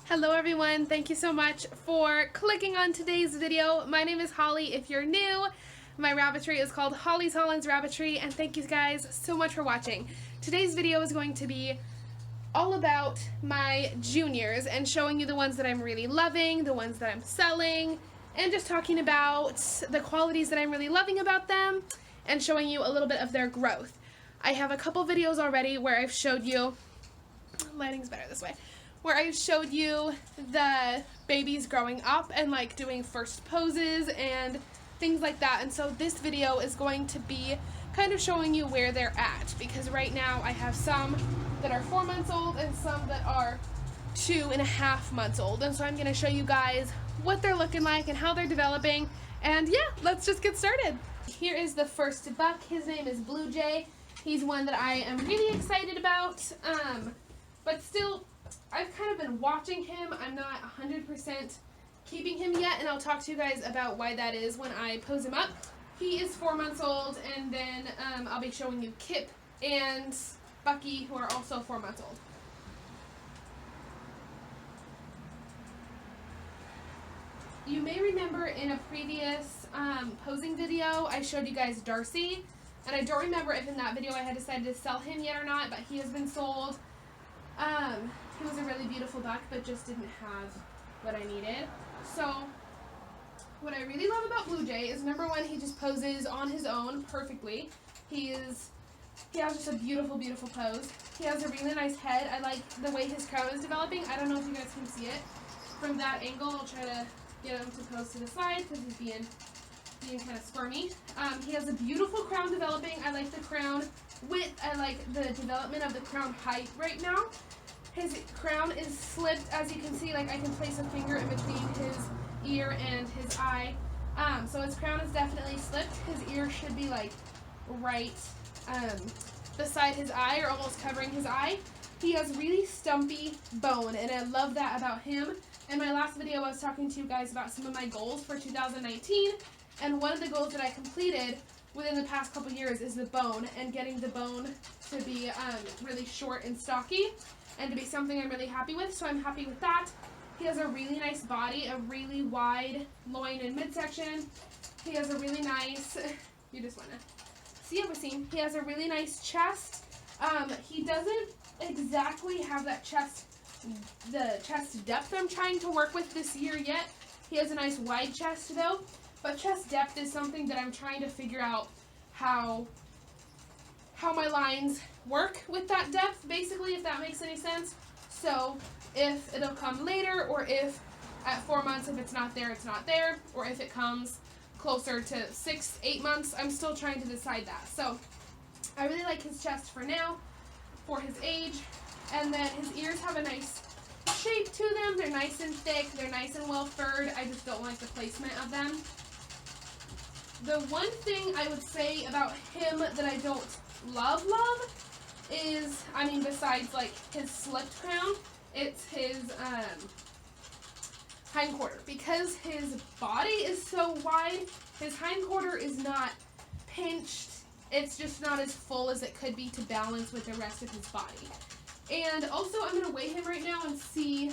Hello everyone, thank you so much for clicking on today's video. My name is Holly. If you're new, my rabbitry is called Holly's Holland's Rabbitry, and thank you guys so much for watching. Today's video is going to be all about my juniors and showing you the ones that I'm really loving, the ones that I'm selling, and just talking about the qualities that I'm really loving about them and showing you a little bit of their growth. I have a couple videos already where I've showed you, lighting's better this way, where I've showed you the babies growing up and like doing first poses and things like that. And so this video is going to be kind of showing you where they're at, because right now I have some that are 4 months old and some that are 2.5 months old. And so I'm going to show you guys what they're looking like and how they're developing. And yeah, let's just get started. Here is the first buck. His name is Blue Jay. He's one that I am really excited about, but still, I've kind of been watching him. I'm not 100% keeping him yet, and I'll talk to you guys about why that is when I pose him up. He is 4 months old, and then I'll be showing you Kip and Bucky, who are also 4 months old. You may remember in a previous posing video, I showed you guys Darcy, and I don't remember if in that video I had decided to sell him yet or not, but he has been sold. He was a really beautiful buck, but just didn't have what I needed. So, what I really love about Blue Jay is, number one, he just poses on his own perfectly. He has just a beautiful, beautiful pose. He has a really nice head. I like the way his crown is developing. I don't know if you guys can see it from that angle. I'll try to get him to pose to the side because he's being kind of squirmy. He has a beautiful crown developing. I like the crown width. I like the development of the crown height right now. His crown is slipped, as you can see. Like, I can place a finger in between his ear and his eye. So his crown is definitely slipped. His ear should be like right beside his eye, or almost covering his eye. He has really stumpy bone, and I love that about him. In my last video, I was talking to you guys about some of my goals for 2019, and one of the goals that I completed within the past couple years is the bone, and getting the bone to be really short and stocky, and to be something I'm really happy with, so I'm happy with that. He has a really nice body, a really wide loin and midsection. He has a really nice, you just want to see everything. He has a really nice chest. He doesn't exactly have that the chest depth I'm trying to work with this year yet. He has a nice wide chest though, but chest depth is something that I'm trying to figure out how my lines work with that depth, basically, if that makes any sense. So if it'll come later, or if at 4 months, if it's not there, it's not there, or if it comes closer to 6-8 months, I'm still trying to decide that. So I really like his chest for now, for his age, and then his ears have a nice shape to them. They're nice and thick, they're nice and well furred. I just don't like the placement of them. The one thing I would say about him that I don't love is, I mean, besides like his slipped crown, it's his hindquarter. Because his body is so wide, his hindquarter is not pinched. It's just not as full as it could be to balance with the rest of his body. And also, I'm going to weigh him right now and see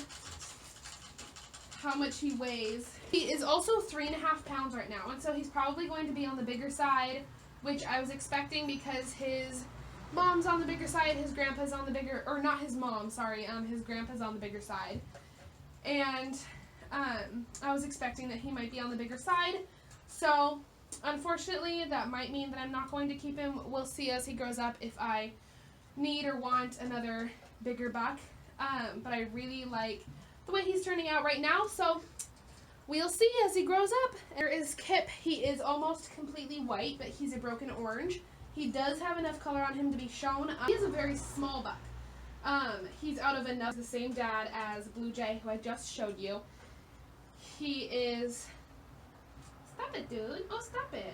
how much he weighs. He is also 3.5 pounds right now, and so he's probably going to be on the bigger side, which I was expecting because his mom's on the bigger side, his grandpa's on the bigger, or not his mom, sorry, his grandpa's on the bigger side. And I was expecting that he might be on the bigger side. So unfortunately, that might mean that I'm not going to keep him. We'll see as he grows up if I need or want another bigger buck. But I really like the way he's turning out right now, so we'll see as he grows up. There is Kip. He is almost completely white, but he's a broken orange. He does have enough color on him to be shown. He is a very small buck. He's out of the same dad as Blue Jay, who I just showed you. He is, stop it, dude. Oh, stop it.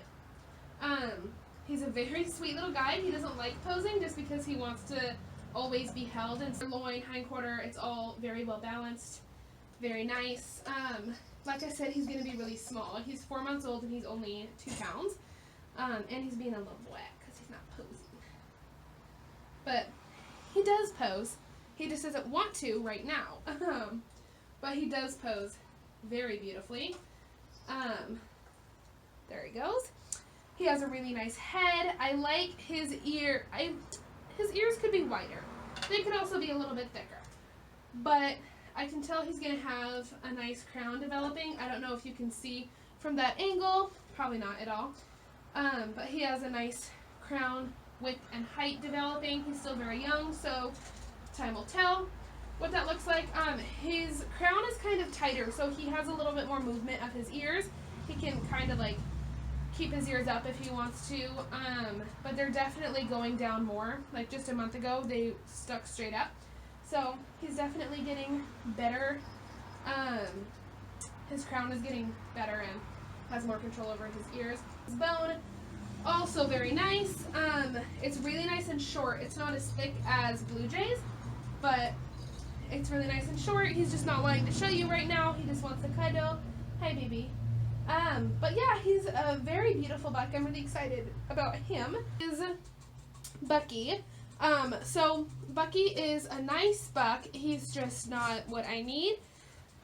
He's a very sweet little guy. He doesn't like posing just because he wants to always be held. And loin, hindquarter, it's all very well balanced, very nice. Like I said, he's going to be really small. He's 4 months old and he's only 2 pounds. And he's being a little whack because he's not posing. But he does pose. He just doesn't want to right now. but he does pose very beautifully. There he goes. He has a really nice head. I like his ear. His ears could be wider. They could also be a little bit thicker. But I can tell he's going to have a nice crown developing. I don't know if you can see from that angle. Probably not at all. But he has a nice crown width and height developing. He's still very young, so time will tell what that looks like. His crown is kind of tighter, so he has a little bit more movement of his ears. He can kind of like keep his ears up if he wants to, but they're definitely going down more. Like just a month ago, they stuck straight up. So he's definitely getting better. His crown is getting better and has more control over his ears. His bone, also very nice. It's really nice and short. It's not as thick as Blue Jay's, but it's really nice and short. He's just not wanting to show you right now. He just wants to cuddle. Hi, baby. But yeah, he's a very beautiful buck. I'm really excited about him. Is Bucky. So Bucky is a nice buck. He's just not what I need.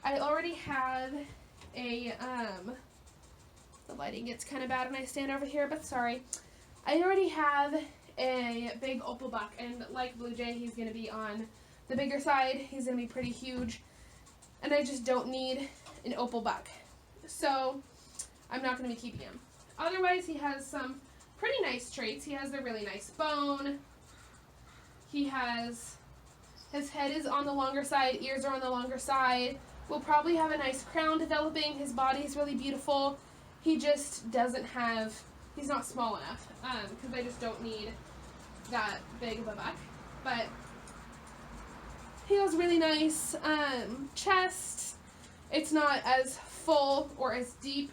I already have a, the lighting gets kind of bad when I stand over here, but sorry. I already have a big opal buck, and like Blue Jay, he's going to be on the bigger side. He's going to be pretty huge, and I just don't need an opal buck. So I'm not going to be keeping him. Otherwise, he has some pretty nice traits. He has a really nice bone. His head is on the longer side, ears are on the longer side. We'll probably have a nice crown developing. His body is really beautiful. He just doesn't have, he's not small enough, because I just don't need that big of a buck. But he has really nice chest. It's not as full or as deep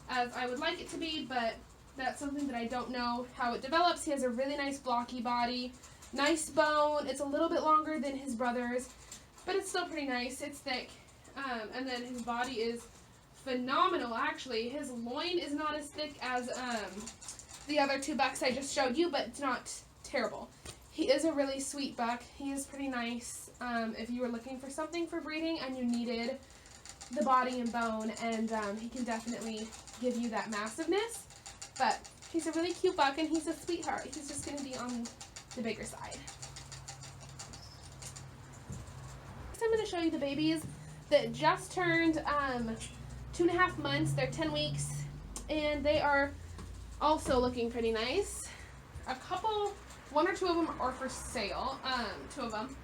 as I would like it to be, but that's something that I don't know how it develops. He has a really nice blocky body, nice bone. It's a little bit longer than his brother's, but it's still pretty nice. It's thick, and then his body is phenomenal. Actually, his loin is not as thick as the other two bucks I just showed you, but it's not terrible. He is a really sweet buck. He is pretty nice. If you were looking for something for breeding and you needed the body and bone, and he can definitely give you that massiveness. But he's a really cute buck, and he's a sweetheart. He's just going to be on the bigger side. Next, I'm going to show you the babies that just turned 2.5 months. They're 10 weeks, and they are also looking pretty nice. One or two of them are for sale, two of them.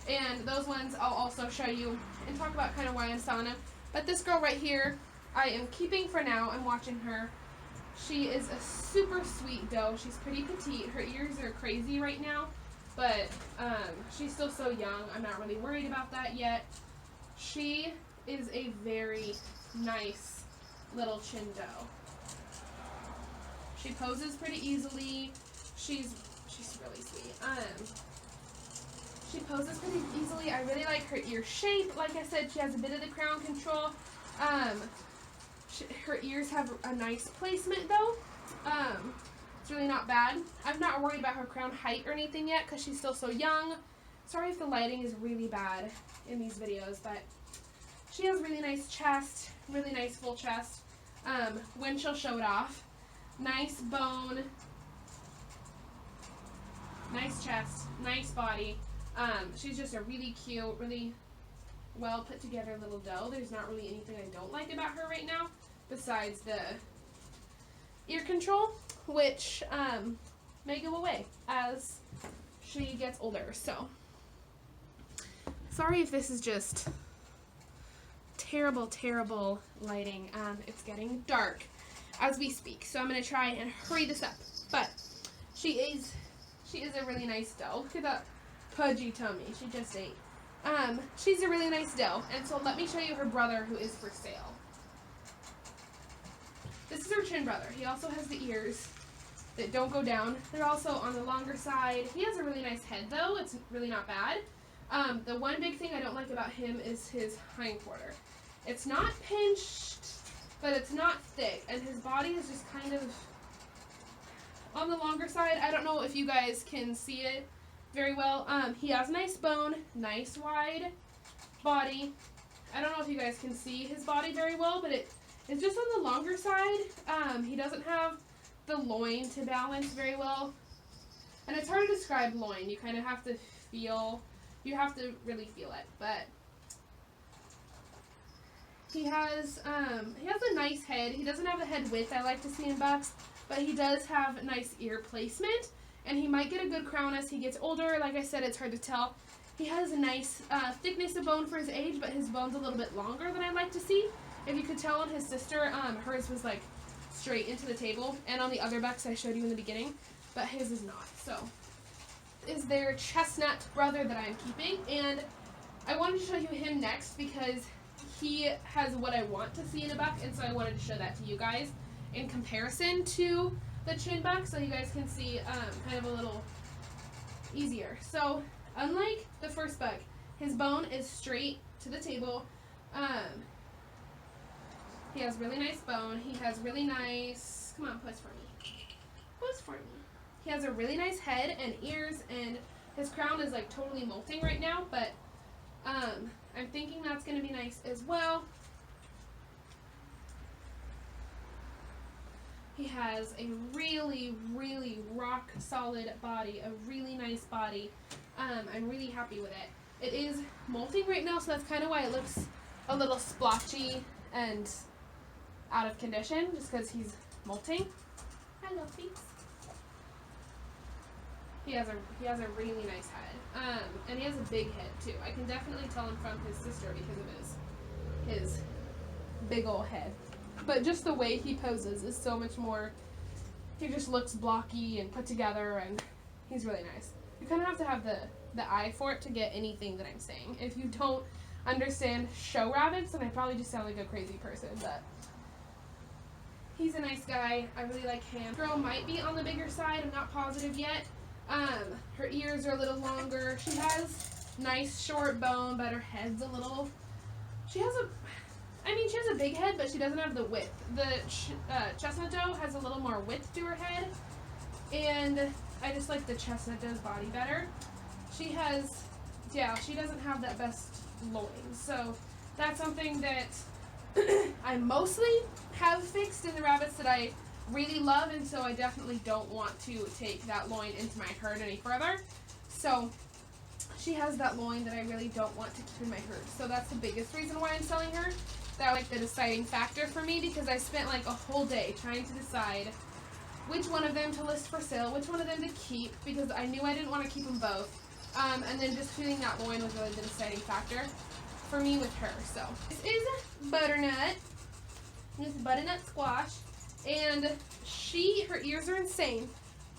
And those ones I'll also show you and talk about kind of why I'm selling them. But this girl right here, I am keeping for now. I'm watching her. She is a super sweet doe. She's pretty petite. Her ears are crazy right now, but she's still so young. I'm not really worried about that yet. She is a very nice little chin doe. She poses pretty easily. She's really sweet. She poses pretty easily. I really like her ear shape. Like I said, she has a bit of the crown control. Her ears have a nice placement though. It's really not bad. I'm not worried about her crown height or anything yet because she's still so young. Sorry if the lighting is really bad in these videos, but she has really nice chest, really nice full chest. When she'll show it off. Nice bone, nice chest, nice body. She's just a really cute, really well put together little doe. There's not really anything I don't like about her right now besides the ear control, which may go away as she gets older. So sorry if this is just terrible lighting. It's getting dark as we speak, so I'm going to try and hurry this up. But she is a really nice doe. Look at that pudgy tummy. She just ate. She's a really nice doe, and so let me show you her brother who is for sale. This is her twin brother. He also has the ears that don't go down. They're also on the longer side. He has a really nice head though. It's really not bad. The one big thing I don't like about him is his hindquarter. It's not pinched, but it's not thick, and his body is just kind of on the longer side. I don't know if you guys can see it very well. He has a nice bone, nice wide body, I don't know if you guys can see his body very well, but it's just on the longer side. He doesn't have the loin to balance very well. And it's hard to describe loin. You kind of have to feel, you have to really feel it. But he has a nice head. He doesn't have the head width I like to see in bucks, but he does have nice ear placement. And he might get a good crown as he gets older. Like I said, it's hard to tell. He has a nice thickness of bone for his age, but his bone's a little bit longer than I'd like to see. If you could tell on his sister, hers was like straight into the table, and on the other bucks I showed you in the beginning, but his is not. So, is their chestnut brother that I'm keeping, and I wanted to show you him next because he has what I want to see in a buck, and so I wanted to show that to you guys in comparison to the chin buck, so you guys can see kind of a little easier. So, unlike the first buck, his bone is straight to the table. He has really nice bone. He has really nice, come on, pose for me. Pose for me. He has a really nice head and ears, and his crown is like totally molting right now, but I'm thinking that's going to be nice as well. He has a really, really rock solid body, a really nice body. I'm really happy with it. It is molting right now, so that's kind of why it looks a little splotchy and out of condition, just because he's molting. Hello, please. He has a really nice head, and he has a big head too. I can definitely tell him from his sister because of his big old head. But just the way he poses is so much more. He just looks blocky and put together, and he's really nice. You kind of have to have the eye for it to get anything that I'm saying. If you don't understand show rabbits, then I probably just sound like a crazy person, but he's a nice guy. I really like him. Girl might be on the bigger side. I'm not positive yet. Her ears are a little longer. She has nice short bone, but her head's a little, she has a big head, but she doesn't have the width. The chestnut doe has a little more width to her head, and I just like the chestnut doe's body better. She has, yeah, she doesn't have that best loin, so that's something that I mostly have fixed in the rabbits that I really love, and so I definitely don't want to take that loin into my herd any further. So she has that loin that I really don't want to keep in my herd. So that's the biggest reason why I'm selling her. That was like the deciding factor for me, because I spent like a whole day trying to decide which one of them to list for sale, which one of them to keep, because I knew I didn't want to keep them both. And then just feeling that loin was really the deciding factor for me with her. So this is Butternut. This is Butternut Squash. And her ears are insane,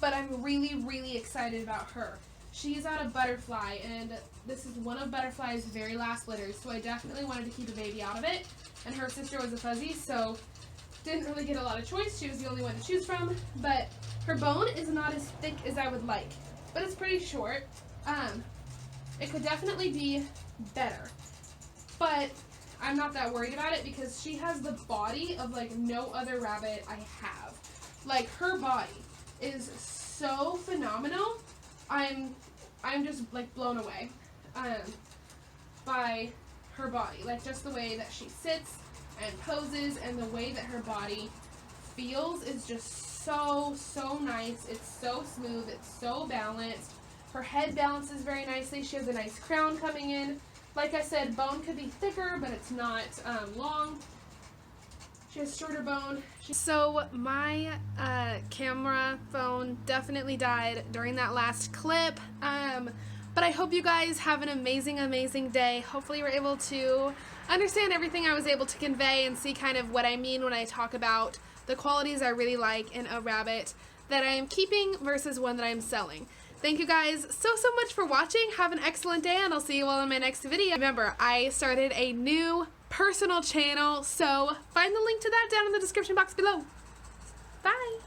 but I'm really, really excited about her. She's out of Butterfly, and this is one of Butterfly's very last litters, so I definitely wanted to keep a baby out of it. And her sister was a fuzzy, so didn't really get a lot of choice. She was the only one to choose from, but her bone is not as thick as I would like, but it's pretty short. It could definitely be better, but I'm not that worried about it because she has the body of like no other rabbit I have. Like, her body is so phenomenal. I'm just like blown away by her body. Like, just the way that she sits and poses and the way that her body feels is just so nice. It's so smooth. It's so balanced. Her head balances very nicely. She has a nice crown coming in. Like I said, bone could be thicker, but it's not long. She has shorter bone. So my camera phone definitely died during that last clip. But I hope you guys have an amazing, amazing day. Hopefully you're able to understand everything I was able to convey and see kind of what I mean when I talk about the qualities I really like in a rabbit that I am keeping versus one that I'm selling. Thank you guys so much for watching. Have an excellent day, and I'll see you all in my next video. Remember, I started a new personal channel, so find the link to that down in the description box below. Bye!